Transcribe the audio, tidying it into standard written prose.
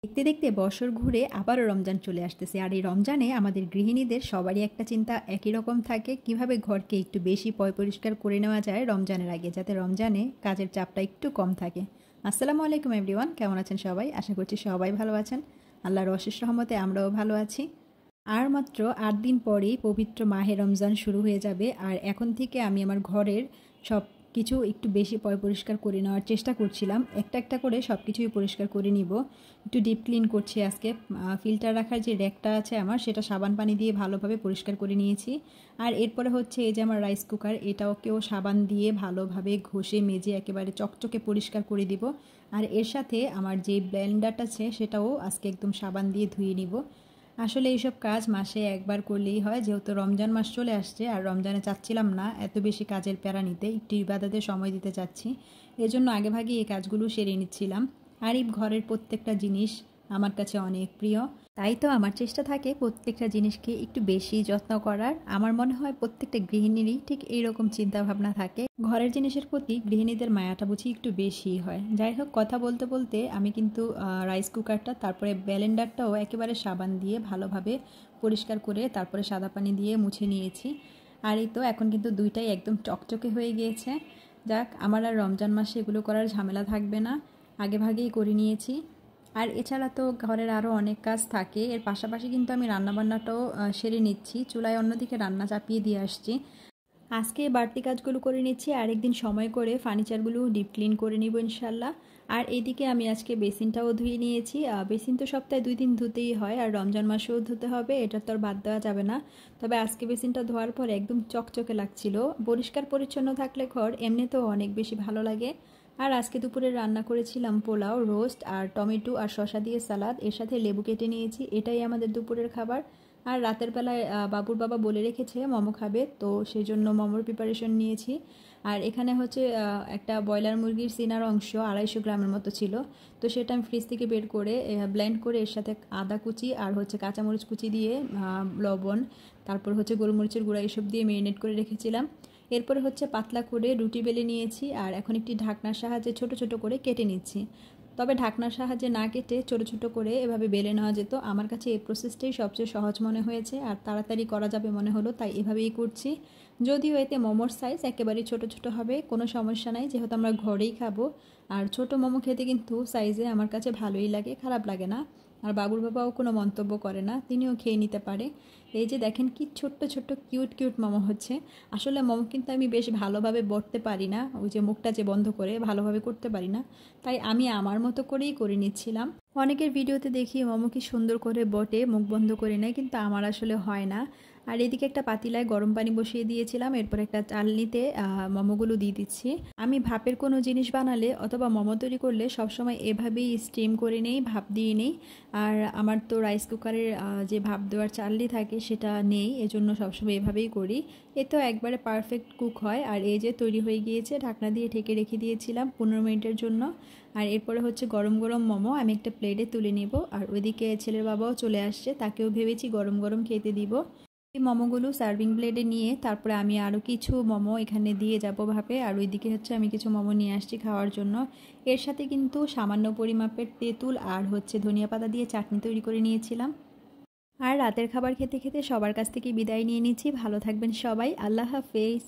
দেখতে দেখতে বছর ঘুরে আবারও রমজান চলে আসতেছে, আর এই রমজানে আমাদের গৃহিণীদের সবারই একটা চিন্তা একই রকম থাকে, কিভাবে ঘরকে একটু বেশি পরিষ্কার করে নেওয়া যায় রমজানের আগে, যাতে রমজানে কাজের চাপটা একটু কম থাকে। আসসালামু আলাইকুম এভরিওয়ান, কেমন আছেন সবাই? আশা করছি সবাই ভালো আছেন। আল্লাহর অশেষ রহমতে আমরাও ভালো আছি। আর মাত্র 8 দিন পরেই পবিত্র মাহে রমজান শুরু হয়ে যাবে, আর এখন থেকে আমি আমার ঘরের সব কিছু একটু বেশি পরিষ্কার করে নেওয়ার চেষ্টা করছিলাম। একটা একটা করে সব কিছুই পরিষ্কার করে নিব। একটু ডিপ ক্লিন করছি আজকে। ফিল্টার রাখার যে র্যাকটা আছে আমার, সেটা সাবান পানি দিয়ে ভালোভাবে পরিষ্কার করে নিয়েছি। আর এরপরে হচ্ছে এই যে আমার রাইস কুকার, এটাকেও সাবান দিয়ে ভালোভাবে ঘষে মেজে একেবারে চকচকে পরিষ্কার করে দিব। আর এর সাথে আমার যে ব্লেন্ডারটা আছে সেটাও আজকে একদম সাবান দিয়ে ধুয়ে নিব। আসলে এইসব কাজ মাসে একবার করলেই হয়, যেহেতু রমজান মাস চলে আসছে, আর রমজানে চাচ্ছিলাম না এত বেশি কাজের প্যারা নিতে, একটু ইবাদতে সময় দিতে চাচ্ছি। এজন্য আগেভাগে এই কাজগুলো সেরে নিচ্ছিলাম। আর এই ঘরের প্রত্যেকটা জিনিস আমার কাছে অনেক প্রিয়, তাই তো আমার চেষ্টা থাকে প্রত্যেকটা জিনিসকে একটু বেশি যত্ন করার। আমার মনে হয় প্রত্যেকটা গৃহিণীরই ঠিক এইরকম চিন্তাভাবনা থাকে, ঘরের জিনিসের প্রতি গৃহিণীদের মায়াটা বুঝি একটু বেশি হয়। যাই হোক, কথা বলতে বলতে আমি কিন্তু রাইস কুকারটা, তারপরে ব্লেন্ডারটাও একেবারে সাবান দিয়ে ভালোভাবে পরিষ্কার করে তারপরে সাদা পানি দিয়ে মুছে নিয়েছি। আর এই তো এখন কিন্তু দুইটাই একদম চকচকে হয়ে গিয়েছে। যাক, আমার আর রমজান মাসে এগুলো করার ঝামেলা থাকবে না, আগেভাগেই করে নিয়েছি। আর এছাড়া তো ঘরের আরও অনেক কাজ থাকে, এর পাশাপাশি কিন্তু আমি রান্নাবান্নাটাও সেরে নিচ্ছি। চুলায় অন্যদিকে রান্না চাপিয়ে দিয়ে আসছি। আজকে বাড়তি কাজগুলো করে নিচ্ছি, আর একদিন সময় করে ফার্নিচারগুলো ডিপ ক্লিন করে নিব ইনশাল্লাহ। আর এইদিকে আমি আজকে বেসিনটাও ধুয়ে নিয়েছি। বেসিন তো সপ্তাহে 2 দিন ধুতেই হয়, আর রমজান মাসেও ধুতে হবে, এটা তো আর বাদ দেওয়া যাবে না। তবে আজকে বেসিনটা ধোয়ার পর একদম চকচকে লাগছিল। পরিষ্কার পরিচ্ছন্ন থাকলে ঘর এমনিতেও অনেক বেশি ভালো লাগে। আর আজকে দুপুরে রান্না করেছিলাম পোলাও, রোস্ট আর টমেটো আর শসা দিয়ে সালাদ, এর সাথে লেবু কেটে নিয়েছি। এটাই আমাদের দুপুরের খাবার। আর রাতের বেলায় বাবুর বাবা বলে রেখেছে মোমো খাবে, তো সেই জন্য মোমোর প্রিপারেশন নিয়েছি। আর এখানে হচ্ছে একটা ব্রয়লার মুরগির সিনার অংশ 250 গ্রামের মতো ছিল, তো সেটা আমি ফ্রিজ থেকে বের করে ব্লেন্ড করে এর সাথে আদা কুচি আর হচ্ছে কাঁচামরিচ কুচি দিয়ে লবণ, তারপর হচ্ছে গোলমরিচের গুঁড়া এসব দিয়ে ম্যারিনেট করে রেখেছিলাম। এরপরে হচ্ছে পাতলা করে রুটি বেলে নিয়েছি, আর এখন একটি ঢাকনার সাহায্যে ছোট ছোট করে কেটে নিচ্ছি। তবে ঢাকনার সাহায্যে না কেটে ছোট ছোট করে এভাবে বেলে নেওয়া যেত। আমার কাছে এই প্রসেসটাই সবচেয়ে সহজ মনে হয়েছে, আর তাড়াতাড়ি করা যাবে মনে হলো, তাই এভাবেই করছি। যদিও এতে মোমোর সাইজ একেবারেই ছোট ছোট হবে, কোনো সমস্যা নাই, যেহেতু আমরা ঘরেই খাবো। আর ছোট মোমো খেতে কিন্তু সাইজে আমার কাছে ভালোই লাগে, খারাপ লাগে না। আর বাবুর বাবাও কোনো মন্তব্য করে না, তিনিও খেয়ে নিতে পারে। এই যে দেখেন কি ছোট্ট ছোট্ট কিউট কিউট মোমো হচ্ছে। আসলে মোমো কিন্তু আমি বেশ ভালোভাবে বটতে পারি না, ওই যে মুখটা যে বন্ধ করে ভালোভাবে করতে পারি না, তাই আমি আমার মতো করেই করে নিচ্ছিলাম। অনেকের ভিডিওতে দেখি মোমো কি সুন্দর করে বটে, মুখ বন্ধ করে নেয়, কিন্তু আমার আসলে হয় না। আর এদিকে একটা পাতিলায় গরম পানি বসিয়ে দিয়েছিলাম, এরপর একটা চালনিতে মোমোগুলো দিয়ে দিচ্ছি। আমি ভাপের কোনো জিনিস বানালে অথবা মোমো তৈরি করলে সবসময় এভাবেই স্টিম করে নেই, ভাপ দিয়ে নেই। আর আমার তো রাইস কুকারের যে ভাপ দেওয়ার চালনি থাকে সেটা নেই, এজন্য সবসময় এভাবেই করি। এ তো একবারে পারফেক্ট কুক হয়। আর এই যে তৈরি হয়ে গিয়েছে, ঢাকনা দিয়ে ঢেকে রেখে দিয়েছিলাম 15 মিনিটের জন্য। আর এরপরে হচ্ছে গরম গরম মোমো আমি একটা প্লেটে তুলে নিব। আর ওইদিকে ছেলের বাবাও চলে আসছে, তাকেও ভেবেছি গরম গরম খেতে দিব। এই মোমোগুলো সার্ভিং প্লেটে নিয়ে তারপরে আমি আরও কিছু মোমো এখানে দিয়ে যাব ভাবে। আর ওইদিকে হচ্ছে আমি কিছু মোমো নিয়ে আসছি খাওয়ার জন্য। এর সাথে কিন্তু সামান্য পরিমাপের তেঁতুল আর হচ্ছে ধনিয়া পাতা দিয়ে চাটনি তৈরি করে নিয়েছিলাম। আর রাতের খাবার খেতে খেতে সবার কাছ থেকে বিদায় নিয়ে নিচ্ছি। ভালো থাকবেন সবাই, আল্লাহ হাফেজ।